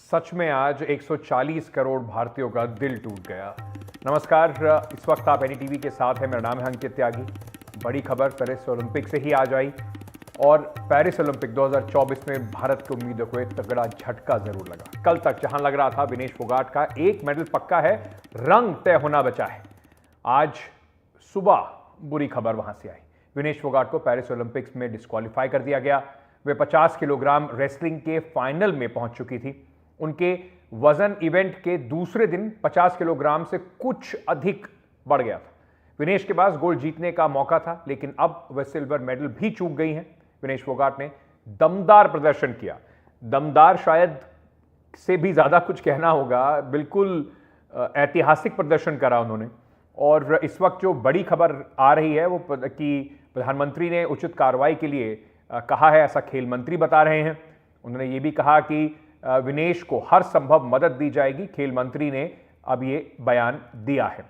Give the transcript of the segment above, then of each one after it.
सच में आज 140 करोड़ भारतीयों का दिल टूट गया। नमस्कार, इस वक्त आप एनडीटीवी के साथ हैं। मेरा नाम है अंकित त्यागी। बड़ी खबर पेरिस ओलंपिक से ही आज आई और पेरिस ओलंपिक 2024 में भारत की उम्मीदों को एक तगड़ा झटका जरूर लगा। कल तक जहां लग रहा था विनेश फोगाट का एक मेडल पक्का है, रंग तय होना बचा है, आज सुबह बुरी खबर वहां से आई। विनेश फोगाट को पेरिस ओलंपिक्स में डिस्क्वालीफाई कर दिया गया। वे 50 किलोग्राम रेसलिंग के फाइनल में पहुंच चुकी थी। उनके वजन इवेंट के दूसरे दिन 50 किलोग्राम से कुछ अधिक बढ़ गया था। विनेश के पास गोल्ड जीतने का मौका था, लेकिन अब वह सिल्वर मेडल भी चूक गई हैं। विनेश फोगाट ने दमदार प्रदर्शन किया। दमदार शायद से भी ज्यादा कुछ कहना होगा। बिल्कुल ऐतिहासिक प्रदर्शन करा उन्होंने। और इस वक्त जो बड़ी खबर आ रही है वो कि प्रधानमंत्री ने उचित कार्रवाई के लिए कहा है, ऐसा खेल मंत्री बता रहे हैं। उन्होंने ये भी कहा कि विनेश को हर संभव मदद दी जाएगी। खेल मंत्री ने अब ये बयान दिया है।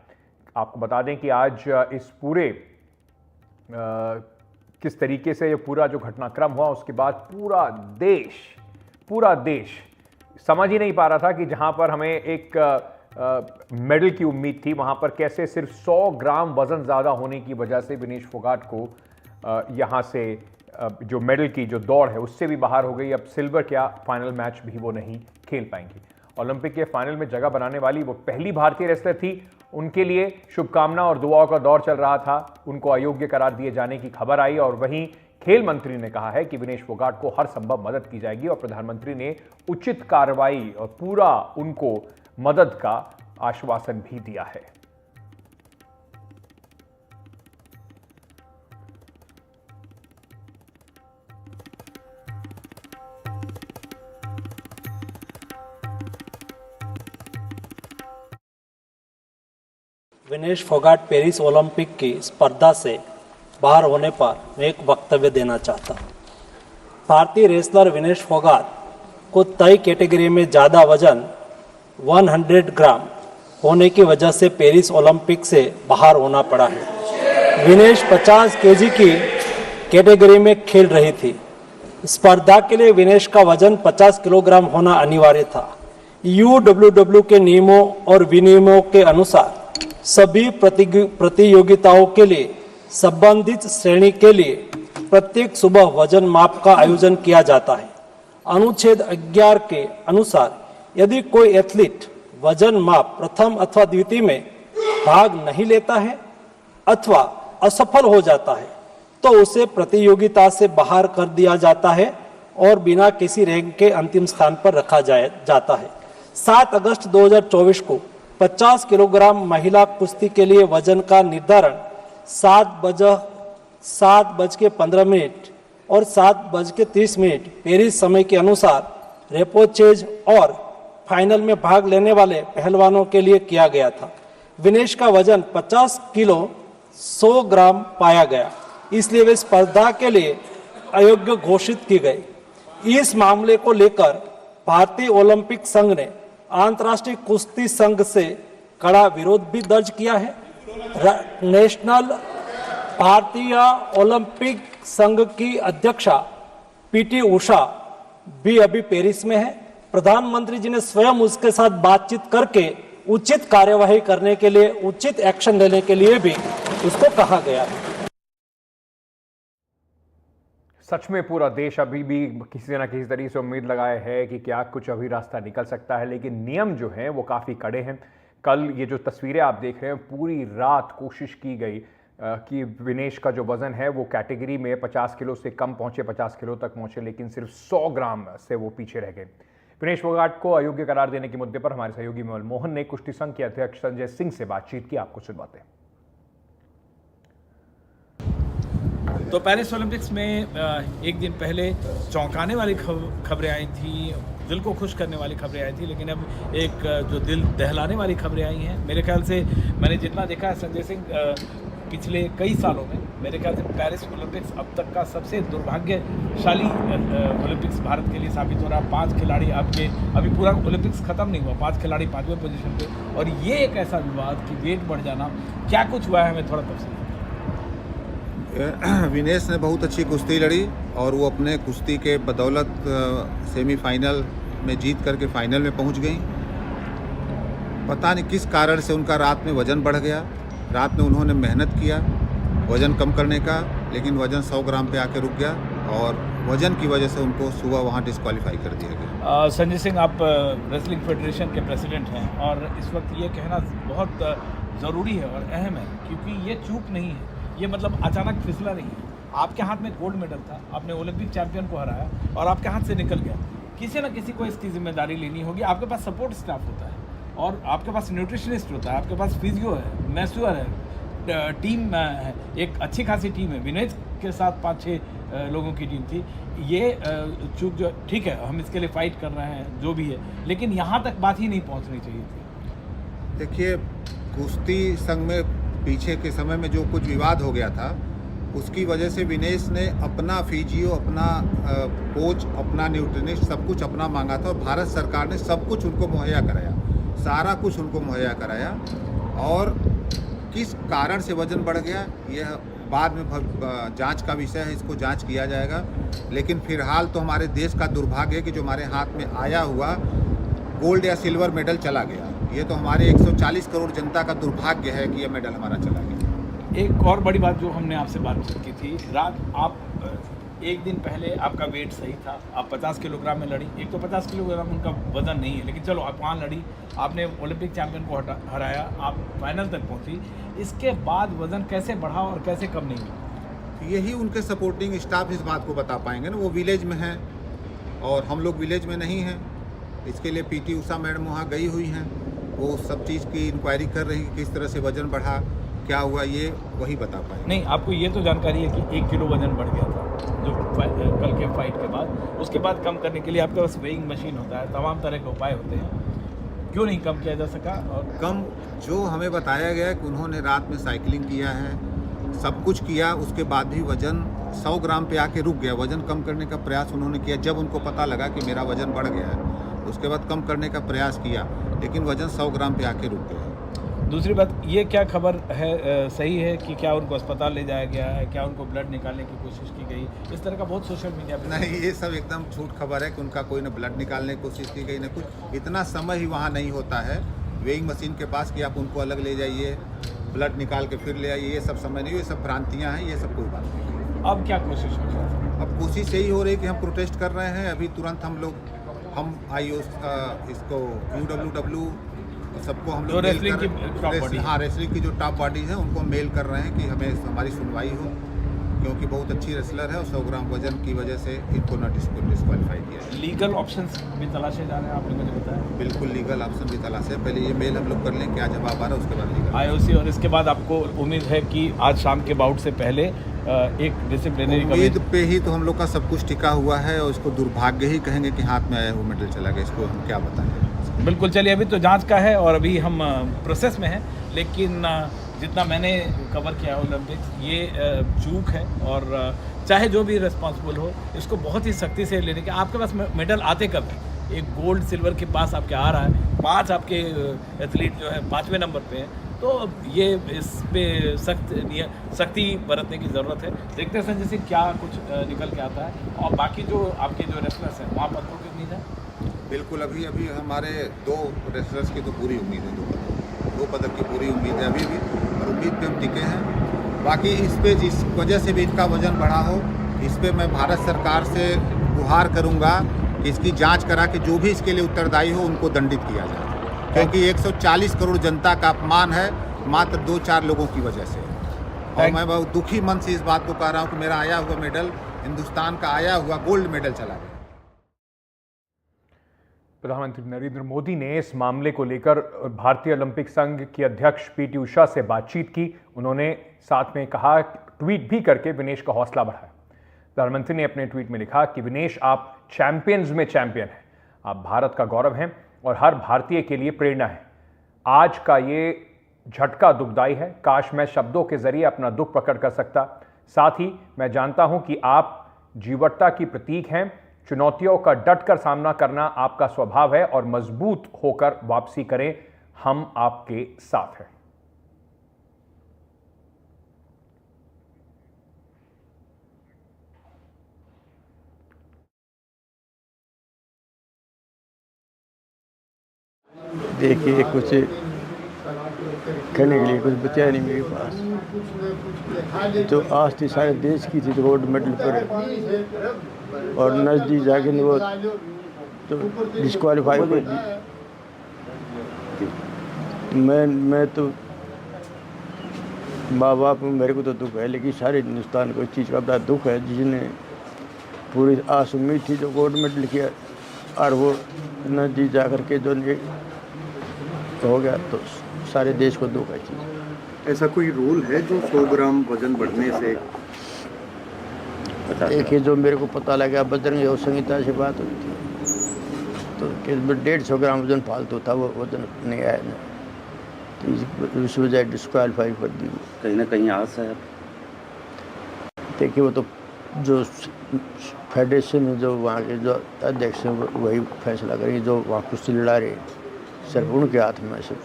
आपको बता दें कि आज इस पूरे किस तरीके से ये पूरा जो घटनाक्रम हुआ, उसके बाद पूरा देश समझ ही नहीं पा रहा था कि जहां पर हमें एक मेडल की उम्मीद थी, वहां पर कैसे सिर्फ 100 ग्राम वजन ज्यादा होने की वजह से विनेश फोगाट को यहां से जो मेडल की जो दौड़ है उससे भी बाहर हो गई। अब सिल्वर क्या, फाइनल मैच भी वो नहीं खेल पाएंगी। ओलंपिक के फाइनल में जगह बनाने वाली वो पहली भारतीय रेसलर थी। उनके लिए शुभकामना और दुआओं का दौर चल रहा था। उनको अयोग्य करार दिए जाने की खबर आई और वहीं खेल मंत्री ने कहा है कि विनेश फोगाट को हर संभव मदद की जाएगी और प्रधानमंत्री ने उचित कार्रवाई और पूरा उनको मदद का आश्वासन भी दिया है। विनेश फोगाट पेरिस ओलंपिक की स्पर्धा से बाहर होने पर मैं एक वक्तव्य देना चाहता हूँ। भारतीय रेसलर विनेश फोगाट को तय कैटेगरी में ज़्यादा वजन 100 ग्राम होने की वजह से पेरिस ओलंपिक से बाहर होना पड़ा है। विनेश 50 केजी की कैटेगरी में खेल रही थी। स्पर्धा के लिए विनेश का वजन 50 किलोग्राम होना अनिवार्य था। यूडब्ल्यूडब्ल्यू के नियमों और विनियमों के अनुसार सभी प्रतियोगिताओं के लिए संबंधित श्रेणी के लिए प्रत्येक सुबह वजन माप का आयोजन किया जाता है। अनुच्छेद 11 के अनुसार यदि कोई एथलीट वजन माप प्रथम अथवा द्वितीय में भाग नहीं लेता है अथवा असफल हो जाता है तो उसे प्रतियोगिता से बाहर कर दिया जाता है और बिना किसी रैंक के अंतिम स्थान पर रखा जाता है। 7 अगस्त 2024 को 50 किलोग्राम महिला कुश्ती के लिए वजन का निर्धारण 7:15 और 7:30 पेरिस समय के अनुसार रेपोचेज और फाइनल में भाग लेने वाले पहलवानों के लिए किया गया था। विनेश का वजन 50 किलो 100 ग्राम पाया गया, इसलिए वे स्पर्धा के लिए अयोग्य घोषित की गई। इस मामले को लेकर भारतीय ओलंपिक संघ ने अंतर्राष्ट्रीय कुश्ती संघ से कड़ा विरोध भी दर्ज किया है। नेशनल भारतीय ओलंपिक संघ की अध्यक्षा पीटी उषा भी अभी पेरिस में है। प्रधानमंत्री जी ने स्वयं उसके साथ बातचीत करके उचित कार्यवाही करने के लिए, उचित एक्शन लेने के लिए भी उसको कहा गया है। सच में पूरा देश अभी भी किसी न किसी तरीके से उम्मीद लगाए है कि क्या कुछ अभी रास्ता निकल सकता है, लेकिन नियम जो हैं वो काफ़ी कड़े हैं। कल ये जो तस्वीरें आप देख रहे हैं, पूरी रात कोशिश की गई कि विनेश का जो वज़न है वो कैटेगरी में 50 किलो से कम पहुंचे, 50 किलो तक पहुंचे, लेकिन सिर्फ 100 ग्राम से वो पीछे रह गए। विनेश फोगाट को अयोग्य करार देने के मुद्दे पर हमारे सहयोगी विमल मोहन ने कुश्ती संघ के अध्यक्ष संजय सिंह से बातचीत की। आपको सुनवाते हैं। तो पेरिस ओलंपिक्स में एक दिन पहले चौंकाने वाली खबरें आई थी, दिल को खुश करने वाली खबरें आई थी, लेकिन अब एक जो दिल दहलाने वाली खबरें आई हैं। मेरे ख्याल से मैंने जितना देखा है संजय सिंह, पिछले कई सालों में मेरे ख्याल से पेरिस ओलंपिक्स अब तक का सबसे दुर्भाग्यशाली ओलंपिक्स भारत के लिए साबित हो रहा। 5 खिलाड़ी अभी पूरा ओलंपिक्स खत्म नहीं हुआ, 5 खिलाड़ी 5वें पोजीशन पे, और ये एक ऐसा विवाद कि वेट बढ़ जाना, क्या कुछ हुआ है हमें थोड़ा तफसील। विनेश ने बहुत अच्छी कुश्ती लड़ी और वो अपने कुश्ती के बदौलत सेमीफाइनल में जीत करके फाइनल में पहुंच गई। पता नहीं किस कारण से उनका रात में वज़न बढ़ गया। रात में उन्होंने मेहनत किया वज़न कम करने का, लेकिन वज़न 100 ग्राम पे आके रुक गया और वज़न की वजह से उनको सुबह वहाँ डिस्क्वालीफाई कर दिया गया। संजय सिंह, आप रेसलिंग फेडरेशन के प्रेसिडेंट हैं और इस वक्त ये कहना बहुत ज़रूरी है और अहम है, क्योंकि ये चूक नहीं है, ये मतलब अचानक फिसला नहीं है। आपके हाथ में गोल्ड मेडल था, आपने ओलंपिक चैंपियन को हराया और आपके हाथ से निकल गया। किसी न किसी को इसकी जिम्मेदारी लेनी होगी। आपके पास सपोर्ट स्टाफ होता है और आपके पास न्यूट्रिशनिस्ट होता है, आपके पास फिजियो है, मैस्योर है, टीम है, एक अच्छी खासी टीम है। विनेश के साथ 5-6 लोगों की टीम थी। ये चूक जो ठीक है, हम इसके लिए फाइट कर रहे हैं जो भी है, लेकिन यहाँ तक बात ही नहीं पहुँचनी चाहिए थी। देखिए, कुश्ती संघ में पीछे के समय में जो कुछ विवाद हो गया था, उसकी वजह से विनेश ने अपना फिजियो, अपना कोच, अपना न्यूट्रिनिस्ट सब कुछ अपना मांगा था और भारत सरकार ने सब कुछ उनको मुहैया कराया, सारा कुछ उनको मुहैया कराया। और किस कारण से वज़न बढ़ गया, यह बाद में जांच का विषय है, इसको जांच किया जाएगा। लेकिन फिलहाल तो हमारे देश का दुर्भाग्य है कि जो हमारे हाथ में आया हुआ गोल्ड या सिल्वर मेडल चला गया। ये तो हमारे 140 करोड़ जनता का दुर्भाग्य है कि यह मेडल हमारा चला गया। एक और बड़ी बात जो हमने आपसे बातचीत की थी, रात आप एक दिन पहले आपका वेट सही था, आप 50 किलोग्राम में लड़ी। एक तो 50 किलोग्राम उनका वज़न नहीं है, लेकिन चलो आप वहाँ लड़ी, आपने ओलंपिक चैंपियन को हराया, आप फाइनल तक पहुँची। इसके बाद वज़न कैसे बढ़ा और कैसे कम नहीं हुआ? यही उनके सपोर्टिंग स्टाफ इस बात को बता पाएंगे ना। वो विलेज में हैं और हम लोग विलेज में नहीं हैं। इसके लिए पीटी उषा मैडम वहाँ गई हुई हैं, वो सब चीज़ की इंक्वायरी कर रही हैं, किस तरह से वज़न बढ़ा, क्या हुआ, ये वही बता पाएंगे। नहीं, आपको ये तो जानकारी है कि 1 किलो वज़न बढ़ गया था जो कल के फाइट के बाद। उसके बाद कम करने के लिए आपके पास वेइंग मशीन होता है, तमाम तरह के उपाय होते हैं, क्यों नहीं कम किया जा सका? और कम जो हमें बताया गया कि उन्होंने रात में साइकिलिंग किया है, सब कुछ किया, उसके बाद भी वज़न 100 ग्राम पे आके रुक गया। वज़न कम करने का प्रयास उन्होंने किया, जब उनको पता लगा कि मेरा वज़न बढ़ गया है, उसके बाद कम करने का प्रयास किया, लेकिन वज़न 100 ग्राम पे आके रुक गया। दूसरी बात, ये क्या खबर है, सही है कि क्या उनको अस्पताल ले जाया गया है, क्या उनको ब्लड निकालने की कोशिश की गई? इस तरह का बहुत सोशल मीडिया पे नहीं, ये सब एकदम झूठ खबर है कि उनका कोई न ब्लड निकालने की कोशिश की गई, न कुछ। इतना समय ही वहाँ नहीं होता है वेइंग मशीन के पास कि आप उनको अलग ले जाइए, ब्लड निकाल के फिर ले आइए। ये सब समय नहीं, ये सब भ्रांतियाँ हैं, ये सब कोई बात नहीं। अब क्या कोशिश हो रही है? अब कोशिश यही हो रही है कि हम प्रोटेस्ट कर रहे हैं। अभी तुरंत हम इसको UWW सबको हम लोग रेसलिंग की टॉप बॉडी, हाँ, रेसलिंग की जो टॉप बॉडीज़ हैं उनको मेल कर रहे हैं कि हमें हमारी सुनवाई हो, क्योंकि बहुत अच्छी रेसलर है और 100 ग्राम वजन की वजह से इनको न डिस्क्वालीफाई किया है। लीगल ऑप्शंस भी तलाशे जा रहे हैं, आपने मुझे बताया। बिल्कुल लीगल ऑप्शन भी तलाशे है। पहले ये मेल हम लोग कर लें, क्या जवाब आ रहा है, उसके बाद लीगल IOC, और इसके बाद आपको उम्मीद है कि आज शाम के बाउट से पहले एक डिसिप्लिनरी उम्मीद पे ही तो हम लोग का सब कुछ टिका हुआ है और इसको दुर्भाग्य ही कहेंगे कि हाथ में आया वो मेडल चला गया। इसको हम क्या बताएं। बिल्कुल, चलिए, अभी तो जांच का है और अभी हम प्रोसेस में हैं, लेकिन जितना मैंने कवर किया ओलंपिक्स, ये चूक है और चाहे जो भी रिस्पॉन्सिबल हो, इसको बहुत ही सख्ती से लेने के। आपके पास मेडल आते कब है? एक गोल्ड सिल्वर के पास आपके आ रहा है, 5 आपके एथलीट जो है 5वें नंबर पे हैं, तो ये इस पे सख्ती बरतने की ज़रूरत है। देखते हैं संजय सिंह क्या कुछ निकल के आता है। और बाकी जो आपके जो रेसलर्स हैं, वहाँ पदकों की उम्मीद है? बिल्कुल, अभी हमारे 2 रेसलर्स की तो पूरी उम्मीद है, 2 पदक की पूरी उम्मीद है अभी भी, और उम्मीद पे हम टिके हैं। बाकी इस पे जिस वजह से भी इनका वजन बढ़ा हो, इस पे मैं भारत सरकार से गुहार करूंगा कि इसकी जांच करा के जो भी इसके लिए उत्तरदायी हो उनको दंडित किया जाए, क्योंकि 140 करोड़ जनता का अपमान है मात्र 2-4 लोगों की वजह से। और मैं बहुत दुखी मन से इस बात को कह रहा हूँ कि मेरा आया हुआ मेडल, हिंदुस्तान का आया हुआ गोल्ड मेडल चला गया। प्रधानमंत्री नरेंद्र मोदी ने इस मामले को लेकर भारतीय ओलंपिक संघ की अध्यक्ष पीटी उषा से बातचीत की। उन्होंने साथ में कहा, ट्वीट भी करके विनेश का हौसला बढ़ाया। प्रधानमंत्री ने अपने ट्वीट में लिखा कि विनेश, आप चैंपियंस में चैंपियन हैं, आप भारत का गौरव हैं और हर भारतीय के लिए प्रेरणा है। आज का ये झटका दुखदाई है, काश मैं शब्दों के जरिए अपना दुख प्रकट कर सकता। साथ ही मैं जानता हूं कि आप जीवटता की प्रतीक हैं। चुनौतियों का डटकर सामना करना आपका स्वभाव है और मजबूत होकर वापसी करें, हम आपके साथ हैं। देखिए कुछ कहने के लिए कुछ बचा नहीं मेरे पास। जो आज थी सारे देश की थी, गोल्ड मेडल पर, और नजदीक जाके वो तो डिस्क्वालीफाई कर दी। मैं तो माँ बाप मेरे को तो दुख है, लेकिन सारे हिंदुस्तान को इस चीज़ का बड़ा दुख है, जिसने पूरी आस उम्मीद थी जो गोल्ड मेडल किया, और वो नजदीक जा कर के जो हो गया, तो सारे देश को दुख है चीज़। ऐसा कोई रूल है जो 100 ग्राम वजन बढ़ने से देखिए, जो मेरे को पता लगा बजरंग योग संहिता से बात हुई थी, तो 150 ग्राम वजन फालतू था, वो वजन नहीं आया ना, तो इस वजह डिस्क्वालीफाई कर दी। कहीं ना कहीं आस है। देखिए, वो तो जो फेडरेशन में जो वहाँ के जो अध्यक्ष हैं वही फैसला करेंगे, जो वहाँ कुश्ती लड़ा रहे सिर्फ उनके हाथ में है सब।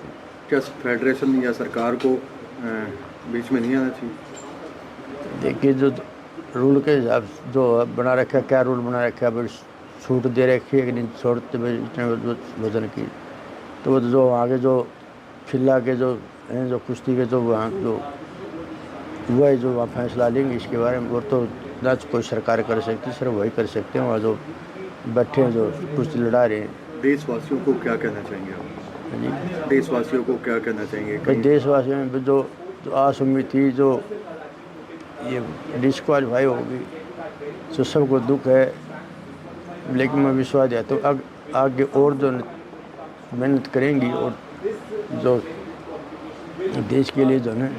क्या फेडरेशन या सरकार को बीच में नहीं आना चाहिए? देखिए, जो रूल के हिसाब से जो बना रखा है, क्या रूल बना रखा है, छूट दे रखी है कि नहीं छोड़ते इतने वजन की, तो वो जो आगे जो फिल्ला के जो हैं, जो कुश्ती के जो वहाँ जो वही जो वहाँ फैसला लेंगे इसके बारे में, वो तो ना कोई सरकार कर सकती, सिर्फ वही कर सकते हैं वहाँ जो बैठे हैं, जो कुश्ती लड़ा रहे हैं। देशवासियों को क्या कहना चाहेंगे आप? देशवासियों को क्या कहना चाहेंगे? भाई, देशवासियों में जो आस उम्मीद थी, जो ये डिस्क्वालीफाई होगी, तो सबको दुख है, लेकिन मैं विश्वास देता हूँ आगे और जो मेहनत करेंगी, और जो देश के लिए जो है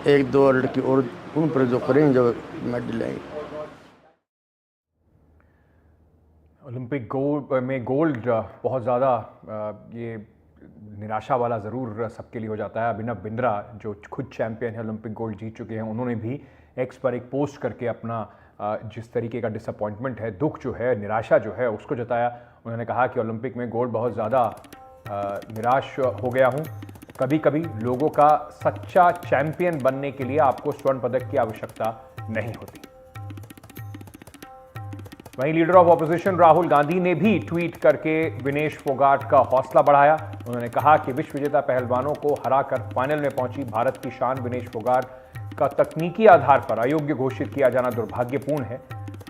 एक दो लड़की और उन पर जो करेंगे, जो मेडल आएंगे। ओलंपिक में गोल्ड बहुत ज़्यादा ये निराशा वाला ज़रूर सबके लिए हो जाता है। अभिनव बिंद्रा जो खुद चैंपियन है, ओलंपिक गोल्ड जीत चुके हैं, उन्होंने भी एक्स पर एक पोस्ट करके अपना जिस तरीके का डिसअपॉइंटमेंट है, दुख जो है, निराशा जो है, उसको जताया। उन्होंने कहा कि ओलंपिक में गोल्ड बहुत ज़्यादा निराश हो गया हूँ। कभी कभी लोगों का सच्चा चैंपियन बनने के लिए आपको स्वर्ण पदक की आवश्यकता नहीं होती। वहीं leader of opposition Rahul Gandhi ने भी ट्वीट करके विनेश फोगाट का हौसला बढ़ाया। उन्होंने कहा कि विश्व विजेता पहलवानों को हराकर फाइनल में पहुंची भारत की शान विनेश फोगाट का तकनीकी आधार पर अयोग्य घोषित किया जाना दुर्भाग्यपूर्ण है।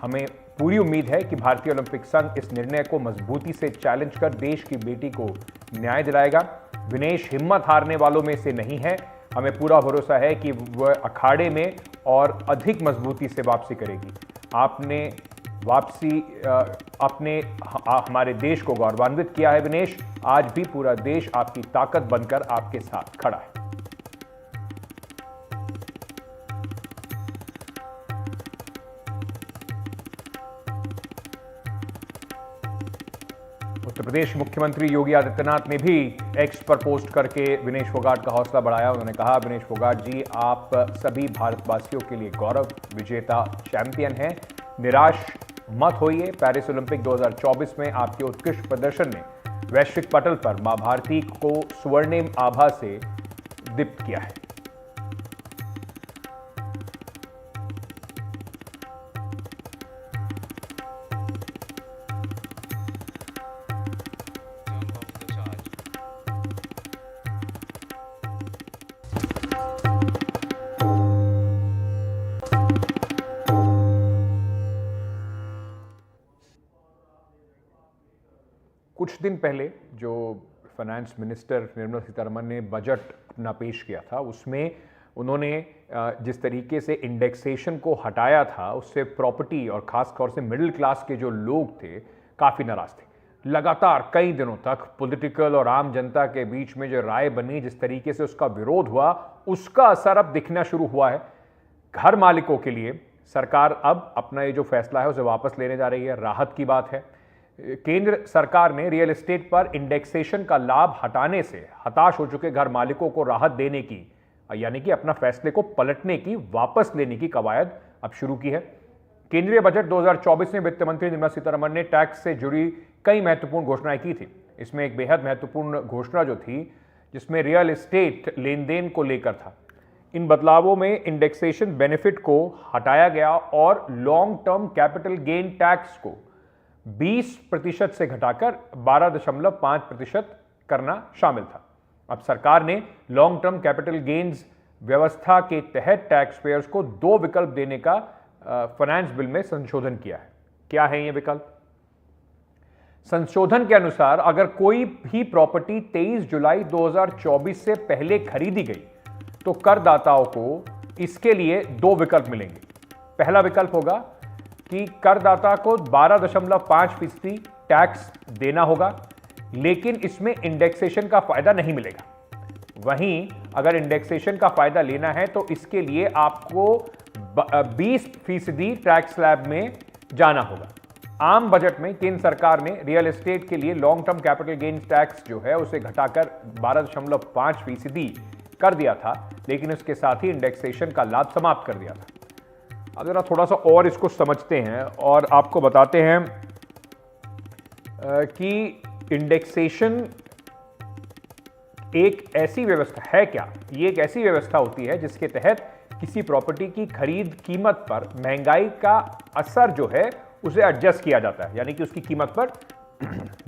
हमें पूरी उम्मीद है कि भारतीय ओलंपिक संघ इस निर्णय को मजबूती से चैलेंज कर देश की बेटी को न्याय दिलाएगा। विनेश हिम्मत हारने वालों में से नहीं है। हमें पूरा भरोसा है कि वह अखाड़े में और अधिक मजबूती से वापसी करेगी। आपने हमारे देश को गौरवान्वित किया है विनेश। आज भी पूरा देश आपकी ताकत बनकर आपके साथ खड़ा है। उत्तर प्रदेश मुख्यमंत्री योगी आदित्यनाथ ने भी एक्स पर पोस्ट करके विनेश फोगाट का हौसला बढ़ाया। उन्होंने कहा, विनेश फोगाट जी, आप सभी भारतवासियों के लिए गौरव विजेता चैंपियन हैं। निराश मत होइए। पेरिस ओलंपिक 2024 में आपके उत्कृष्ट प्रदर्शन ने वैश्विक पटल पर मां भारती को स्वर्णिम आभा से दीप्त किया है। कुछ दिन पहले जो फाइनेंस मिनिस्टर निर्मला सीतारमण ने बजट अपना पेश किया था, उसमें उन्होंने जिस तरीके से इंडेक्सेशन को हटाया था, उससे प्रॉपर्टी और ख़ास तौर से मिडिल क्लास के जो लोग थे काफ़ी नाराज़ थे। लगातार कई दिनों तक पॉलिटिकल और आम जनता के बीच में जो राय बनी, जिस तरीके से उसका विरोध हुआ, उसका असर अब दिखना शुरू हुआ है। घर मालिकों के लिए सरकार अब अपना ये जो फैसला है उसे वापस लेने जा रही है। राहत की बात है। केंद्र सरकार ने रियल एस्टेट पर इंडेक्सेशन का लाभ हटाने से हताश हो चुके घर मालिकों को राहत देने की, यानी कि अपना फैसले को पलटने की, वापस लेने की कवायद अब शुरू की है। केंद्रीय बजट 2024 में वित्त मंत्री निर्मला सीतारमण ने टैक्स से जुड़ी कई महत्वपूर्ण घोषणाएं की थी। इसमें एक बेहद महत्वपूर्ण घोषणा जो थी, जिसमें रियल एस्टेट लेन देन को लेकर था। इन बदलावों में इंडेक्सेशन बेनिफिट को हटाया गया और long term capital gain tax को 20% से घटाकर 12.5% करना शामिल था। अब सरकार ने लॉन्ग टर्म कैपिटल गेन्स व्यवस्था के तहत टैक्स पेयर्स को 2 विकल्प देने का फाइनेंस बिल में संशोधन किया है। क्या है ये विकल्प? संशोधन के अनुसार अगर कोई भी प्रॉपर्टी 23 जुलाई 2024 से पहले खरीदी गई तो करदाताओं को इसके लिए 2 विकल्प मिलेंगे। पहला विकल्प होगा कि करदाता को 12.5% टैक्स देना होगा, लेकिन इसमें इंडेक्सेशन का फायदा नहीं मिलेगा। वहीं अगर इंडेक्सेशन का फायदा लेना है तो इसके लिए आपको 20% टैक्स स्लैब में जाना होगा। आम बजट में केंद्र सरकार ने रियल एस्टेट के लिए long term capital gains tax जो है उसे घटाकर 12.5% कर दिया था, लेकिन इसके साथ ही इंडेक्सेशन का लाभ समाप्त कर दिया था। अब जरा थोड़ा सा और इसको समझते हैं और आपको बताते हैं कि इंडेक्सेशन एक ऐसी व्यवस्था है क्या। ये एक ऐसी व्यवस्था होती है जिसके तहत किसी प्रॉपर्टी की खरीद कीमत पर महंगाई का असर जो है उसे एडजस्ट किया जाता है, यानी कि उसकी कीमत पर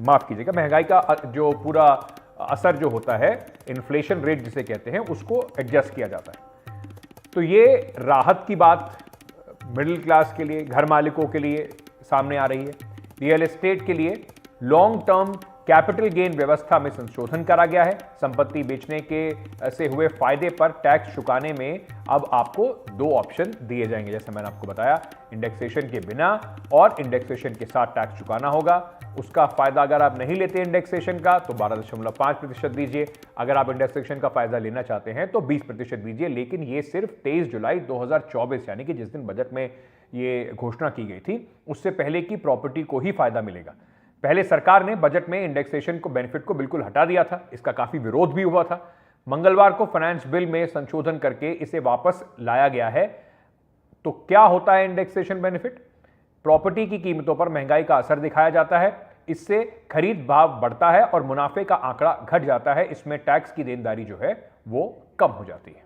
माफ कीजिएगा, महंगाई का जो पूरा असर जो होता है, इन्फ्लेशन रेट जिसे कहते हैं, उसको एडजस्ट किया जाता है। तो ये राहत की बात मिडिल क्लास के लिए, घर मालिकों के लिए सामने आ रही है। रियल एस्टेट के लिए लॉन्ग टर्म कैपिटल गेन व्यवस्था में संशोधन करा गया है। संपत्ति बेचने के से हुए फायदे पर टैक्स चुकाने में अब आपको 2 ऑप्शन दिए जाएंगे, जैसे मैंने आपको बताया, इंडेक्सेशन के बिना और इंडेक्सेशन के साथ टैक्स चुकाना होगा। उसका फायदा अगर आप नहीं लेते इंडेक्सेशन का तो 12.5% दीजिए, अगर आप इंडेक्सेशन का फायदा लेना चाहते हैं तो 20% दीजिए। लेकिन ये सिर्फ 23 जुलाई 2024 यानी कि जिस दिन बजट में ये घोषणा की गई थी उससे पहले की प्रॉपर्टी को ही फायदा मिलेगा। पहले सरकार ने बजट में इंडेक्सेशन को बेनिफिट को बिल्कुल हटा दिया था, इसका काफी विरोध भी हुआ था। मंगलवार को फाइनेंस बिल में संशोधन करके इसे वापस लाया गया है। तो क्या होता है इंडेक्सेशन बेनिफिट? प्रॉपर्टी की कीमतों पर महंगाई का असर दिखाया जाता है, इससे खरीद भाव बढ़ता है और मुनाफे का आंकड़ा घट जाता है। इसमें टैक्स की देनदारी जो है वो कम हो जाती है।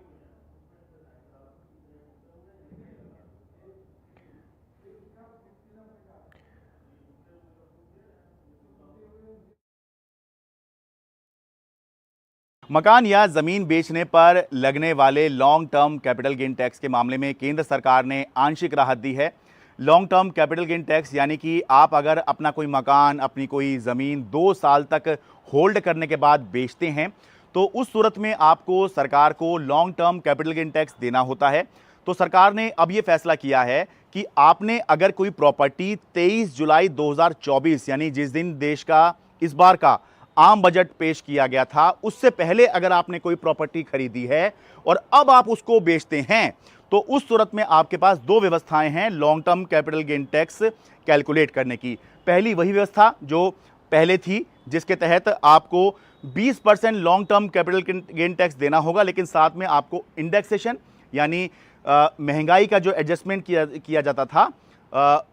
मकान या जमीन बेचने पर लगने वाले long term capital gain tax के मामले में केंद्र सरकार ने आंशिक राहत दी है। Long term capital gain tax यानी कि आप अगर अपना कोई मकान, अपनी कोई ज़मीन 2 साल तक होल्ड करने के बाद बेचते हैं तो उस सूरत में आपको सरकार को long term capital gain tax देना होता है। तो सरकार ने अब ये फैसला किया है कि आपने अगर कोई प्रॉपर्टी 23 जुलाई 2024 यानी जिस दिन देश का इस बार का आम बजट पेश किया गया था उससे पहले अगर आपने कोई प्रॉपर्टी खरीदी है और अब आप उसको बेचते हैं तो उस सूरत में आपके पास 2 व्यवस्थाएं हैं long term capital gain tax calculate करने की। पहली वही व्यवस्था जो पहले थी जिसके तहत आपको 20% long term capital gain tax देना होगा, लेकिन साथ में आपको इंडेक्सेशन यानी महंगाई का जो एडजस्टमेंट किया जाता था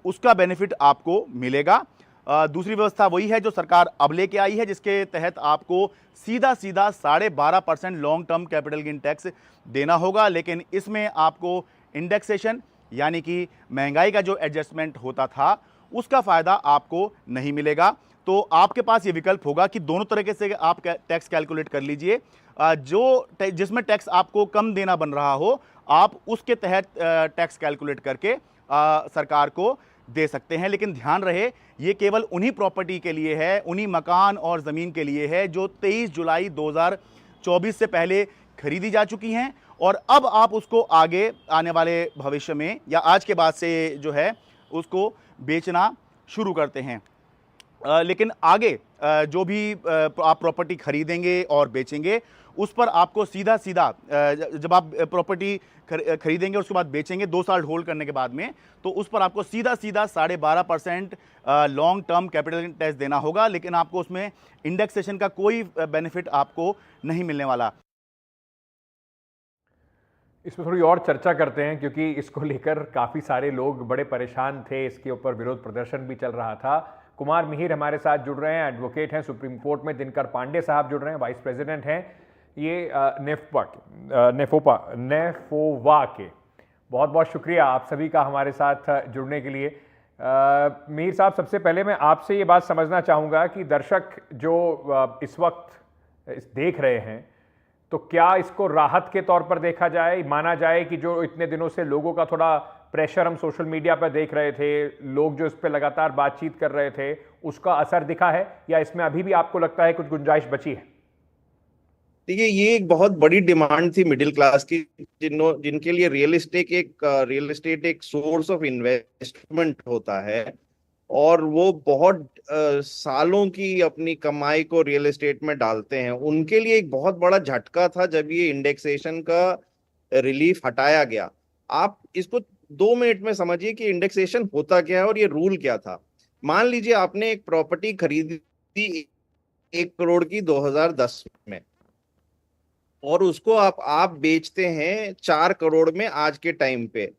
उसका बेनिफिट आपको मिलेगा। दूसरी व्यवस्था वही है जो सरकार अब लेके आई है जिसके तहत आपको सीधा 12.5% long term capital gain tax देना होगा, लेकिन इसमें आपको इंडेक्सेशन यानी कि महंगाई का जो एडजस्टमेंट होता था उसका फ़ायदा आपको नहीं मिलेगा। तो आपके पास ये विकल्प होगा कि दोनों तरीके से आप टैक्स कैलकुलेट कर लीजिए। जिसमें टैक्स आपको कम देना बन रहा हो आप उसके तहत टैक्स कैलकुलेट करके सरकार को दे सकते हैं। लेकिन ध्यान रहे ये केवल उन्हीं प्रॉपर्टी के लिए है, उन्हीं मकान और ज़मीन के लिए है जो 23 जुलाई 2024 से पहले खरीदी जा चुकी हैं और अब आप उसको आगे आने वाले भविष्य में या आज के बाद से जो है उसको बेचना शुरू करते हैं। लेकिन आगे जो भी आप प्रॉपर्टी खरीदेंगे और बेचेंगे उस पर आपको सीधा जब आप प्रॉपर्टी खरीदेंगे और उसके बाद बेचेंगे 2 साल होल्ड करने के बाद में तो उस पर आपको सीधा 12.5% लॉन्ग टर्म कैपिटल टैक्स देना होगा, लेकिन आपको उसमें इंडेक्सेशन का कोई बेनिफिट आपको नहीं मिलने वाला। इसमें थोड़ी और चर्चा करते हैं क्योंकि इसको लेकर काफ़ी सारे लोग बड़े परेशान थे, इसके ऊपर विरोध प्रदर्शन भी चल रहा था। कुमार मिहिर हमारे साथ जुड़ रहे हैं, एडवोकेट हैं सुप्रीम कोर्ट में। दिनकर पांडे साहब जुड़ रहे हैं, वाइस प्रेसिडेंट हैं ये नेफोवा के। बहुत बहुत शुक्रिया आप सभी का हमारे साथ जुड़ने के लिए। मिहिर साहब, सबसे पहले मैं आपसे ये बात समझना चाहूँगा कि दर्शक जो इस वक्त देख रहे हैं, तो क्या इसको राहत के तौर पर देखा जाए, माना जाए कि जो इतने दिनों से लोगों का थोड़ा प्रेशर हम सोशल मीडिया पर देख रहे थे, लोग जो इस पर लगातार बातचीत कर रहे थे, उसका असर दिखा है, या इसमें अभी भी आपको लगता है कुछ गुंजाइश बची है? देखिए, ये एक बहुत बड़ी डिमांड थी मिडिल क्लास की, जिनके लिए रियल एस्टेट एक सोर्स ऑफ इन्वेस्टमेंट होता है, और वो बहुत सालों की अपनी कमाई को रियल एस्टेट में डालते हैं। उनके लिए एक बहुत बड़ा झटका था जब ये इंडेक्सेशन का रिलीफ हटाया गया। आप इसको 2 मिनट में समझिए कि इंडेक्सेशन होता क्या है और ये रूल क्या था। मान लीजिए आपने एक प्रॉपर्टी खरीदी 1 करोड़ की 2010 में, और उसको आप बेचते हैं 4 करोड़ में आज के टाइम पे,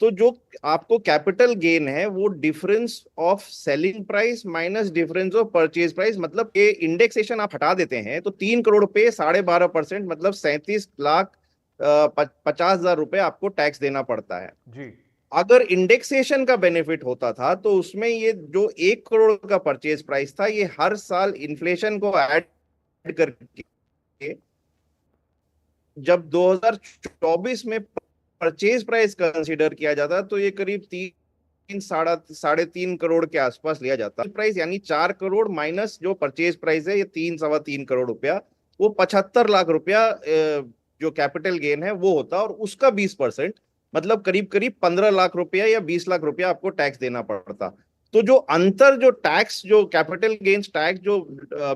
तो जो आपको कैपिटल गेन है वो difference of selling price minus difference of purchase price, मतलब ये इंडेक्सेशन आप हटा देते हैं तो 3 करोड़ पे 12.5%, मतलब 37,50,000 रुपए आपको टैक्स देना पड़ता है जी। अगर इंडेक्सेशन का बेनिफिट होता था तो उसमें ये जो 1 करोड़ का परचेज प्राइस था, ये हर साल इन्फ्लेशन को ऐड करके जब 2024 में परचेज प्राइस कंसीडर किया जाता तो ये करीब 3-3.5 करोड़ के आसपास लिया जाता। प्राइस यानी 4 करोड़ माइनस जो परचेज प्राइस है, ये 3-3.25 करोड़ रुपया, वो 75 लाख रुपया जो कैपिटल गेन है वो होता, और उसका 20%, मतलब करीब करीब 15 लाख रुपया या 20 लाख रुपया आपको टैक्स देना पड़ता। तो जो अंतर, जो टैक्स, जो कैपिटल गेन्स टैक्स जो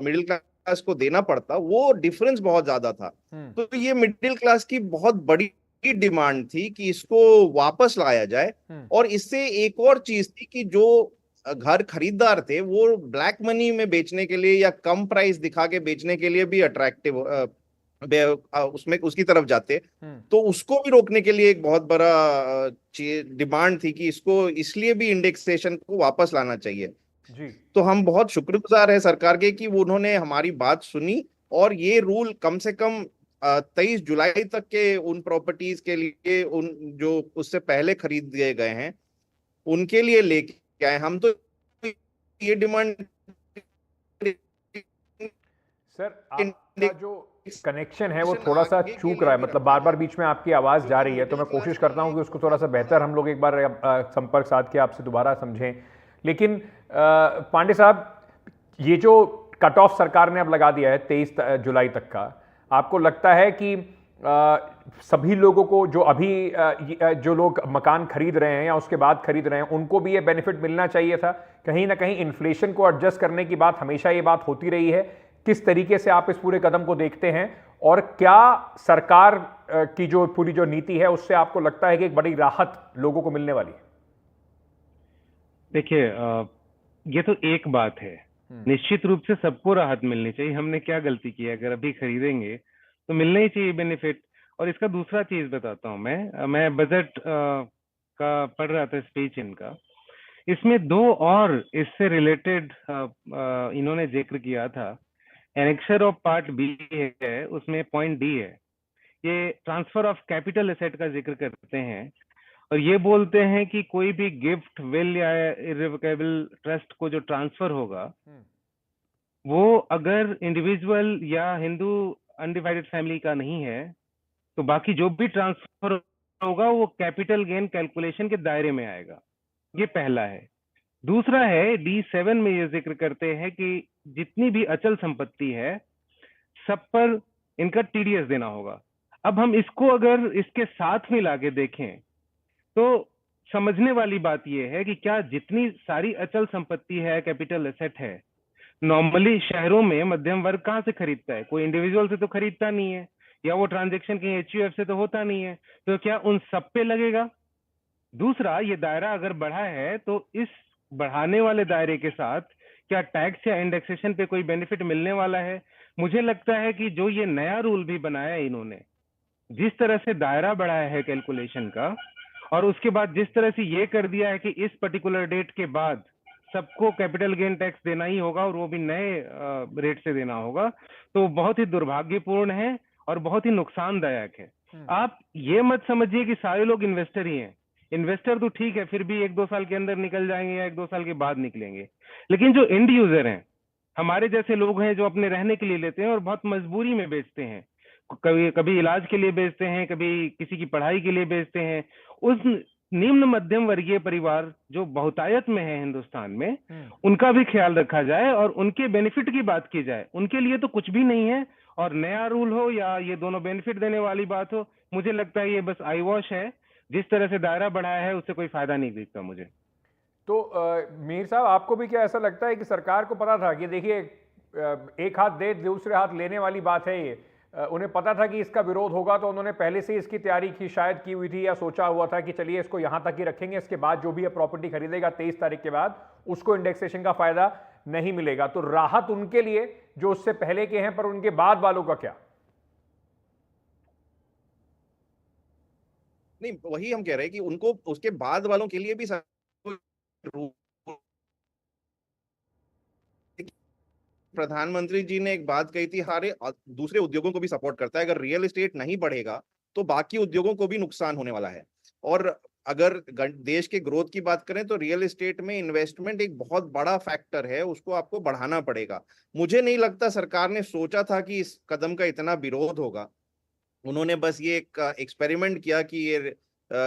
मिडिल क्लास को देना पड़ता, वो डिफरेंस बहुत ज्यादा था। तो ये मिडिल क्लास की बहुत बड़ी डिमांड थी कि इसको वापस लाया जाए। और इससे एक और चीज थी कि जो घर खरीदार थे वो ब्लैक मनी में बेचने के लिए या कम प्राइस दिखा के बेचने के लिए भी अट्रैक्टिव उसमें उसकी तरफ जाते, तो उसको भी रोकने के लिए एक बहुत बड़ा डिमांड थी कि इसको इसलिए भी इंडेक्सेशन को वापस लाना चाहिए जी। तो हम बहुत शुक्रगुजार है सरकार के कि उन्होंने हमारी बात सुनी, और ये रूल कम से कम 23 जुलाई तक के उन प्रॉपर्टीज के लिए, उन जो उससे पहले खरीद दिए गए हैं उनके लिए लेके आए। हम तो ये डिमांड, सर आपका जो कनेक्शन है वो थोड़ा सा चूक रहा है, मतलब बार बार बीच में आपकी आवाज़ जा रही है, तो मैं कोशिश करता हूं कि उसको थोड़ा सा बेहतर हम लोग एक बार संपर्क साध के आपसे दोबारा समझें। लेकिन पांडे साहब, ये जो कट ऑफ सरकार ने अब लगा दिया है 23 जुलाई तक का, आपको लगता है कि सभी लोगों को, जो अभी जो लोग मकान खरीद रहे हैं या उसके बाद खरीद रहे हैं, उनको भी ये बेनिफिट मिलना चाहिए था? कहीं ना कहीं इन्फ्लेशन को एडजस्ट करने की बात हमेशा ये बात होती रही है। किस तरीके से आप इस पूरे कदम को देखते हैं, और क्या सरकार की जो पूरी जो नीति है उससे आपको लगता है कि एक बड़ी राहत लोगों को मिलने वाली है? देखिए, ये तो एक बात है, निश्चित रूप से सबको राहत मिलनी चाहिए। हमने क्या गलती की है? अगर अभी खरीदेंगे तो मिलना ही चाहिए बेनिफिट। और इसका दूसरा चीज बताता हूँ, मैं बजट का पढ़ रहा था, स्पीच इनका, इसमें 2 और इससे रिलेटेड इन्होंने जिक्र किया था। एनेक्सर ऑफ पार्ट बी है, उसमें पॉइंट डी है, ये ट्रांसफर ऑफ कैपिटल एसेट का जिक्र करते हैं, और ये बोलते हैं कि कोई भी गिफ्ट, विल या इररिवोकेबल ट्रस्ट को जो ट्रांसफर होगा, वो अगर इंडिविजुअल या हिंदू अनडिवाइडेड फैमिली का नहीं है, तो बाकी जो भी ट्रांसफर होगा वो कैपिटल गेन कैलकुलेशन के दायरे में आएगा। ये पहला है। दूसरा है, D7 में ये जिक्र करते हैं कि जितनी भी अचल संपत्ति है सब पर इनका TDS देना होगा। अब हम इसको अगर इसके साथ मिला के देखें तो समझने वाली बात यह है कि क्या जितनी सारी अचल संपत्ति है, कैपिटल एसेट है, नॉर्मली शहरों में मध्यम वर्ग कहाँ से खरीदता है? कोई इंडिविजुअल से तो खरीदता नहीं है, या वो ट्रांजैक्शन कहीं HUF से तो होता नहीं है, तो क्या उन सब पे लगेगा? दूसरा, ये दायरा अगर बढ़ा है तो इस बढ़ाने वाले दायरे के साथ क्या टैक्स या इंडेक्सेशन पे कोई बेनिफिट मिलने वाला है? मुझे लगता है कि जो ये नया रूल भी बनाया है इन्होंने, जिस तरह से दायरा बढ़ाया है कैलकुलेशन का, और उसके बाद जिस तरह से ये कर दिया है कि इस पर्टिकुलर डेट के बाद सबको कैपिटल गेन टैक्स देना ही होगा, और वो भी नए रेट से देना होगा, तो बहुत ही दुर्भाग्यपूर्ण है और बहुत ही नुकसानदायक है। आप ये मत समझिए कि सारे लोग इन्वेस्टर ही हैं। इन्वेस्टर तो ठीक है, फिर भी 1-2 साल के अंदर निकल जाएंगे या 1-2 साल के बाद निकलेंगे, लेकिन जो एंड यूजर हैं, हमारे जैसे लोग हैं जो अपने रहने के लिए लेते हैं और बहुत मजबूरी में बेचते हैं, कभी कभी इलाज के लिए बेचते हैं, कभी किसी की पढ़ाई के लिए बेचते हैं। उस निम्न मध्यम वर्गीय परिवार जो बहुतायत में है हिंदुस्तान में, उनका भी ख्याल रखा जाए और उनके बेनिफिट की बात की जाए। उनके लिए तो कुछ भी नहीं है, और नया रूल हो या ये दोनों बेनिफिट देने वाली बात हो, मुझे लगता है ये बस आई वॉश है। जिस तरह से दायरा बढ़ाया है उससे कोई फायदा नहीं दिखता मुझे। तो मीर साहब, आपको भी क्या ऐसा लगता है कि सरकार को पता था कि देखिए एक हाथ दे दूसरे हाथ लेने वाली बात है ये, उन्हें पता था कि इसका विरोध होगा, तो उन्होंने पहले से इसकी तैयारी की शायद की हुई थी, या सोचा हुआ था कि चलिए इसको यहां तक ही रखेंगे, इसके बाद जो भी प्रॉपर्टी खरीदेगा 23 तारीख के बाद उसको इंडेक्सेशन का फायदा नहीं मिलेगा। तो राहत उनके लिए जो उससे पहले के हैं, पर उनके बाद वालों का क्या? नहीं, वही हम कह रहे हैं कि उनको उसके बाद वालों के लिए भी प्रधानमंत्री जी ने एक बात कही थी, सारे दूसरे उद्योगों को भी सपोर्ट करता है। अगर रियल एस्टेट नहीं बढ़ेगा तो बाकी उद्योगों को भी नुकसान होने वाला है। और अगर देश के ग्रोथ की बात करें तो रियल एस्टेट में इन्वेस्टमेंट एक बहुत बड़ा फैक्टर है, उसको आपको बढ़ाना पड़ेगा। मुझे नहीं लगता सरकार ने सोचा था कि इस कदम का इतना विरोध होगा। उन्होंने बस ये एक एक्सपेरिमेंट किया कि ये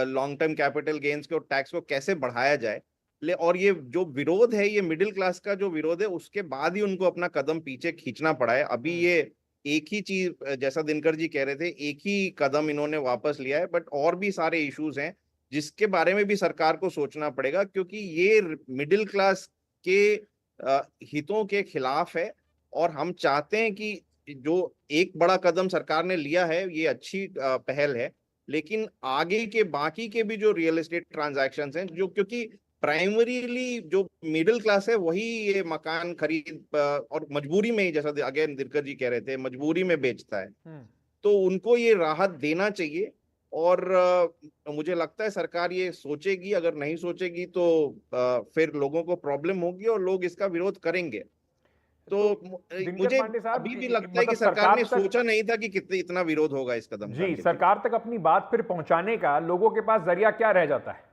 लॉन्ग टर्म कैपिटल गेन्स को टैक्स को कैसे बढ़ाया जाए। और ये जो विरोध है, ये मिडिल क्लास का जो विरोध है, उसके बाद ही उनको अपना कदम पीछे खींचना पड़ा है। अभी ये एक ही चीज, जैसा दिनकर जी कह रहे थे, एक ही कदम इन्होंने वापस लिया है, बट और भी सारे इश्यूज हैं जिसके बारे में भी सरकार को सोचना पड़ेगा, क्योंकि ये मिडिल क्लास के हितों के खिलाफ है। और हम चाहते हैं कि जो एक बड़ा कदम सरकार ने लिया है ये अच्छी पहल है, लेकिन आगे के बाकी के भी जो रियल एस्टेट ट्रांजैक्शंस हैं, जो क्योंकि प्राइमरीली जो मिडिल क्लास है वही ये मकान खरीद और मजबूरी में ही, जैसा अगेन दिनकर जी कह रहे थे, मजबूरी में बेचता है, तो उनको ये राहत देना चाहिए। और मुझे लगता है सरकार ये सोचेगी। अगर नहीं सोचेगी तो फिर लोगों को प्रॉब्लम होगी और लोग इसका विरोध करेंगे। तो मुझे अभी भी लगता है कि सरकार ने सोचा नहीं था कि कितने इतना विरोध होगा इस कदम का। जी, सरकार तक अपनी बात फिर पहुंचाने का लोगों के पास जरिया क्या रह जाता है?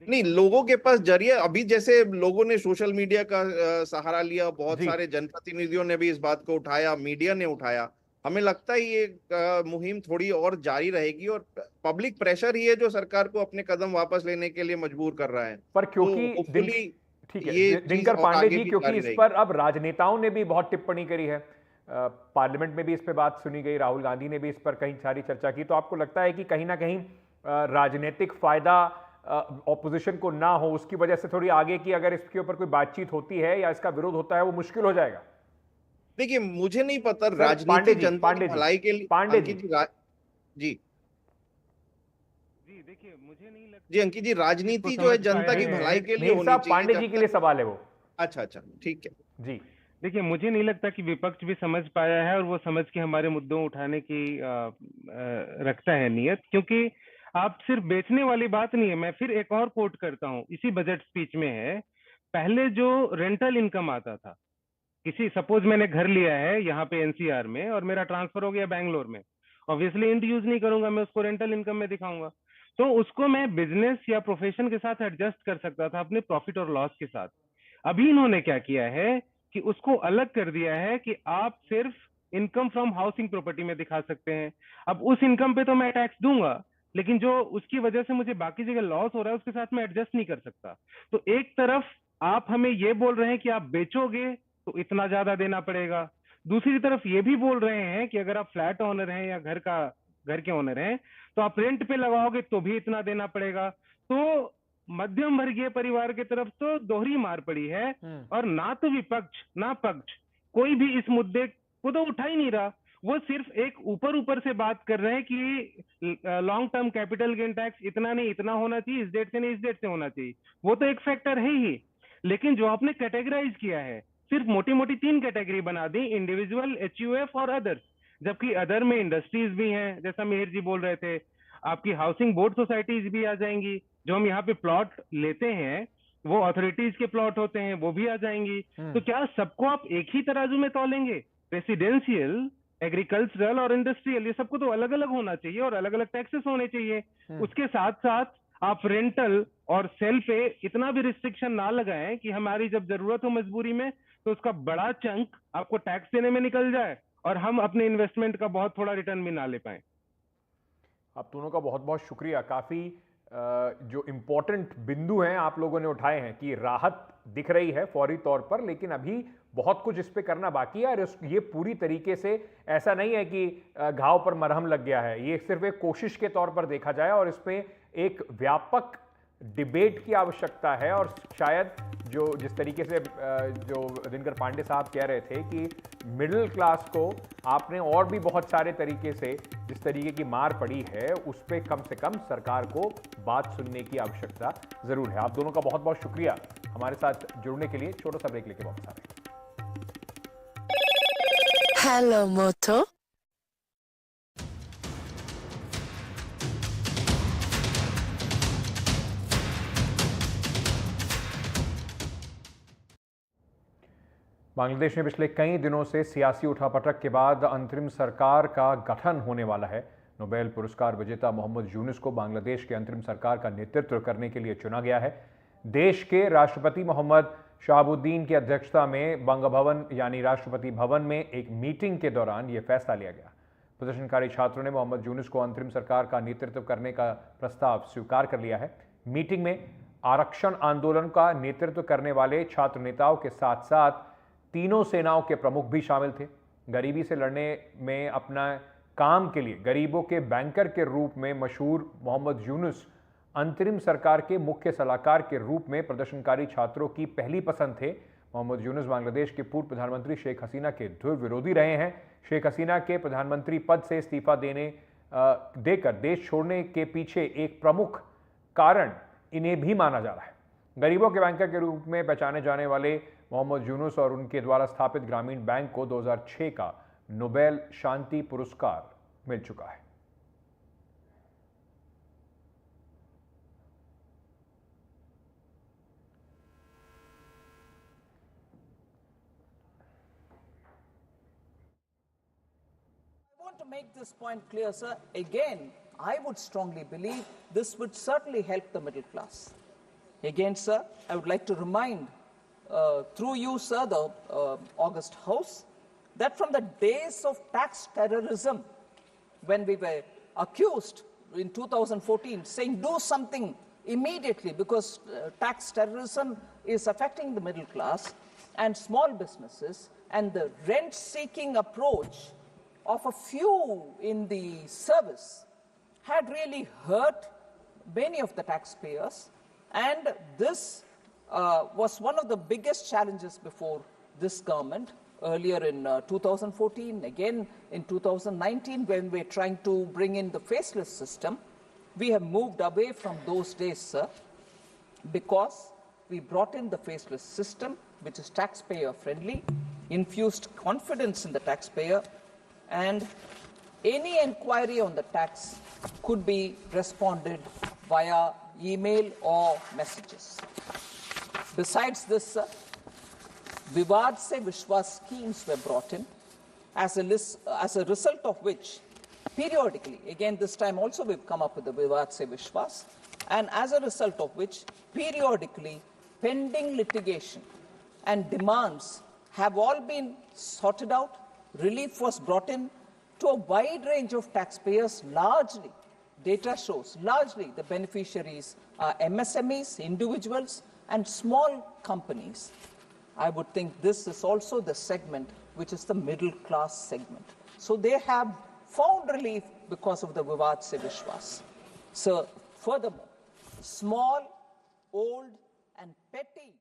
नहीं, लोगों के पास जरिया अभी, जैसे लोगों ने सोशल मीडिया का सहारा लिया, बहुत सारे जनप्रतिनिधियों ने भी इस बात को उठाया, मीडिया ने उठाया। हमें लगता है ये मुहिम थोड़ी और जारी रहेगी और पब्लिक प्रेशर ही है जो सरकार को अपने कदम वापस लेने के लिए मजबूर कर रहा है। पर क्योंकि ठीक है दिनकर पांडे जी, क्योंकि इस पर अब राजनेताओं ने भी बहुत टिप्पणी करी है, पार्लियामेंट में भी इस पर बात सुनी गई, राहुल गांधी ने भी इस पर कई सारी चर्चा की, तो आपको लगता है कि कहीं ना कहीं राजनीतिक फायदा ऑपोजिशन को ना हो, उसकी वजह से थोड़ी आगे की अगर इसके ऊपर कोई बातचीत होती है या इसका विरोध होता है वो मुश्किल हो जाएगा? देखिए, मुझे नहीं पता राजनीति जनता की भलाई के लिए। पांडे जी जी देखिए, मुझे नहीं लगता जी अंकित जी, राजनीति जो है जनता की भलाई के लिए होनी चाहिए। पांडे जी के लिए सवाल है वो। अच्छा, ठीक है जी। देखिए, मुझे नहीं लगता कि विपक्ष भी समझ पाया है और वो समझ के हमारे मुद्दों उठाने की रखता है नीयत, क्योंकि आप सिर्फ बेचने वाली बात नहीं है। मैं फिर एक और कोट करता हूँ, इसी बजट स्पीच में है, पहले जो रेंटल इनकम आता था, किसी सपोज मैंने घर लिया है यहाँ पे एनसीआर में और मेरा ट्रांसफर हो गया बैंगलोर में, ऑब्वियसली इंट यूज नहीं करूंगा, मैं उसको रेंटल इनकम में दिखाऊंगा, तो उसको मैं बिजनेस या प्रोफेशन के साथ एडजस्ट कर सकता था अपने प्रॉफिट और लॉस के साथ। अभी इन्होंने क्या किया है कि उसको अलग कर दिया है कि आप सिर्फ इनकम फ्रॉम हाउसिंग प्रॉपर्टी में दिखा सकते हैं। अब उस इनकम पे तो मैं टैक्स दूंगा, लेकिन जो उसकी वजह से मुझे बाकी जगह लॉस हो रहा है उसके साथ मैं एडजस्ट नहीं कर सकता। तो एक तरफ आप हमें ये बोल रहे हैं कि आप बेचोगे तो इतना ज्यादा देना पड़ेगा, दूसरी तरफ ये भी बोल रहे हैं कि अगर आप फ्लैट ओनर हैं या घर के ओनर हैं तो आप रेंट पे लगाओगे तो भी इतना देना पड़ेगा। तो मध्यम वर्गीय परिवार की तरफ तो दोहरी मार पड़ी है, और ना तो विपक्ष ना पक्ष कोई भी इस मुद्दे को तो उठा ही नहीं रहा। वो सिर्फ एक ऊपर से बात कर रहे हैं कि long term capital gain tax इतना नहीं इतना होना चाहिए, इस डेट से नहीं इस डेट से होना चाहिए, वो तो एक फैक्टर है ही, लेकिन जो आपने कैटेगराइज किया है सिर्फ मोटी मोटी 3 कैटेगरी बना दी, इंडिविजुअल, एचयूएफ और अदर्स, जबकि अदर में इंडस्ट्रीज भी हैं, जैसा मिहिर जी बोल रहे थे, आपकी हाउसिंग बोर्ड सोसाइटीज भी आ जाएंगी, जो हम यहाँ पे प्लॉट लेते हैं वो अथॉरिटीज के प्लॉट होते हैं, वो भी आ जाएंगी। तो क्या सबको आप एक ही तराजू में तौलेंगे? रेसिडेंशियल, एग्रीकल्चरल और इंडस्ट्रियल, ये सबको तो अलग अलग होना चाहिए और अलग अलग टैक्सेस होने चाहिए। उसके साथ साथ आप रेंटल और सेल पे इतना भी रिस्ट्रिक्शन ना लगाएं कि हमारी जब जरूरत हो मजबूरी में तो उसका बड़ा चंक आपको टैक्स देने में निकल जाए और हम अपने इन्वेस्टमेंट का बहुत थोड़ा रिटर्न भी ना ले पाए। आप दोनों का बहुत बहुत शुक्रिया। काफ़ी जो इम्पोर्टेंट बिंदु हैं आप लोगों ने उठाए हैं कि राहत दिख रही है फौरी तौर पर, लेकिन अभी बहुत कुछ इस पे करना बाकी है। और ये पूरी तरीके से ऐसा नहीं है कि घाव पर मरहम लग गया है, ये सिर्फ एक कोशिश के तौर पर देखा जाए और इस पे एक व्यापक डिबेट की आवश्यकता है। और शायद जो जिस तरीके से जो दिनकर पांडे साहब कह रहे थे कि मिडिल क्लास को आपने और भी बहुत सारे तरीके से जिस तरीके की मार पड़ी है उस पर कम से कम सरकार को बात सुनने की आवश्यकता जरूर है। आप दोनों का बहुत बहुत शुक्रिया हमारे साथ जुड़ने के लिए। छोटा सा ब्रेक लेके वापस आ रहे हैं। Hello, Moto. बांग्लादेश में पिछले कई दिनों से सियासी उठापटक के बाद अंतरिम सरकार का गठन होने वाला है। नोबेल पुरस्कार विजेता मोहम्मद यूनुस को बांग्लादेश की अंतरिम सरकार का नेतृत्व करने के लिए चुना गया है। देश के राष्ट्रपति मोहम्मद शहाबुद्दीन की अध्यक्षता में बंगभवन यानी राष्ट्रपति भवन में एक मीटिंग के दौरान यह फैसला लिया गया। प्रदर्शनकारी छात्रों ने मोहम्मद यूनुस को अंतरिम सरकार का नेतृत्व करने का प्रस्ताव स्वीकार कर लिया है। मीटिंग में आरक्षण आंदोलन का नेतृत्व करने वाले छात्र नेताओं के साथ साथ तीनों सेनाओं के प्रमुख भी शामिल थे। गरीबी से लड़ने में अपना काम के लिए गरीबों के बैंकर के रूप में मशहूर मोहम्मद यूनुस अंतरिम सरकार के मुख्य सलाहकार के रूप में प्रदर्शनकारी छात्रों की पहली पसंद थे। मोहम्मद यूनुस बांग्लादेश के पूर्व प्रधानमंत्री शेख हसीना के दृढ़ विरोधी रहे हैं। शेख हसीना के प्रधानमंत्री पद से इस्तीफा देकर देश छोड़ने के पीछे एक प्रमुख कारण इन्हें भी माना जा रहा है। गरीबों के बैंकर के रूप में पहचाने जाने वाले मोहम्मद यूनुस और उनके द्वारा स्थापित ग्रामीण बैंक को 2006 का नोबेल शांति पुरस्कार मिल चुका है। To make this point clear, sir, again, I would strongly believe this would certainly help the middle class. Again, sir, I would like to remind, through you, sir, the August House, that from the days of tax terrorism, when we were accused in 2014, saying do something immediately because tax terrorism is affecting the middle class and small businesses, and the rent-seeking approach of a few in the service had really hurt many of the taxpayers, and this was one of the biggest challenges before this government earlier in 2014, again in 2019 when we're trying to bring in the faceless system. We have moved away from those days, sir, because we brought in the faceless system, which is taxpayer friendly, infused confidence in the taxpayer, and any inquiry on the tax could be responded via email or messages. Besides this, Vivad Se Vishwas schemes were brought in, as a result of which, periodically, again this time also we've come up with the Vivad Se Vishwas, and as a result of which, periodically, pending litigation and demands have all been sorted out. Relief was brought in to a wide range of taxpayers, largely, data shows, largely the beneficiaries are MSMEs, individuals, and small companies. I would think this is also the segment which is the middle class segment. So they have found relief because of the Vivad Se Vishwas. So furthermore, small, old, and petty